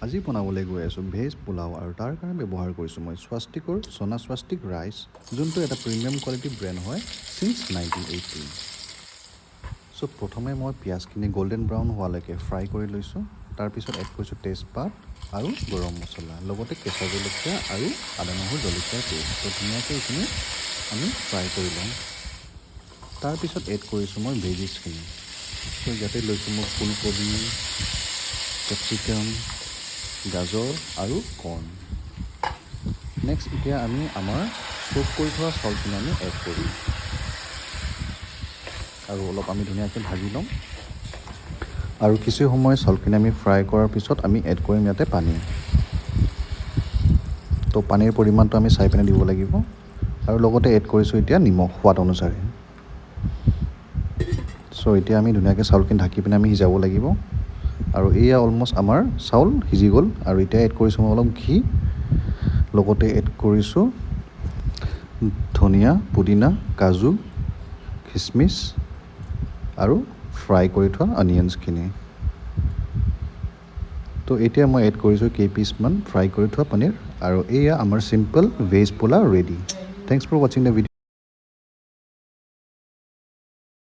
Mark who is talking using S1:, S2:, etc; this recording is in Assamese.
S1: আজি বনাবলৈ গৈ আছোঁ ভেজ পোলাও আৰু তাৰ কাৰণে ব্যৱহাৰ কৰিছোঁ মই স্বাস্তিকৰ চনা স্বাস্তিক ৰাইচ, যোনটো এটা প্ৰিমিয়াম কোৱালিটি ব্ৰেণ্ড হয় চিন্স 1980। চ' প্ৰথমে মই পিঁয়াজখিনি গল্ডেন ব্ৰাউন হোৱালৈকে ফ্ৰাই কৰি লৈছোঁ। তাৰপিছত এড কৰিছোঁ তেজপাত আৰু গৰম মছলা, লগতে কেঁচা জলকীয়া আৰু আদা নহৰু জলকীয়াৰ পেষ্ট। ত' ধুনীয়াকৈ এইখিনি আমি ফ্ৰাই কৰি লওঁ। তাৰপিছত এড কৰিছোঁ মই ভেজিছখিনি। ত' ইয়াতে লৈছোঁ মই ফুলকবি, কেপচিকাম, গাজৰ আৰু কৰ্ণ। নেক্সট এতিয়া আমি আমাৰ চ'ক কৰি থোৱা চাউলখিনি আমি এড কৰিম আৰু অলপ আমি ধুনীয়াকৈ ভাজি ল'ম। আৰু কিছু সময় চাউলখিনি আমি ফ্ৰাই কৰাৰ পিছত আমি এড কৰিম ইয়াতে পানী। তো পানীৰ পৰিমাণটো আমি চাই পিনে দিব লাগিব। আৰু লগতে এড কৰিছোঁ এতিয়া নিমখ সোৱাদ অনুসাৰে। চ' এতিয়া আমি ধুনীয়াকৈ চাউলখিনি ঢাকি পিনে আমি সিজাব লাগিব। আৰু এয়া অলমষ্ট আমাৰ চাউল সিজি গ'ল। আৰু এতিয়া এড কৰিছোঁ মই অলপ ঘি, লগতে এড কৰিছোঁ ধনিয়া, পুদিনা, কাজু, খিচমিচ আৰু ফ্ৰাই কৰি থোৱা অনিয়নছখিনি। তো এতিয়া মই এড কৰিছোঁ কেইপিচমান ফ্ৰাই কৰি থোৱা পনীৰ। আৰু এয়া আমাৰ simple veg pulao ready. Thanks for ৱাচিং দ্য ভিডিঅ'।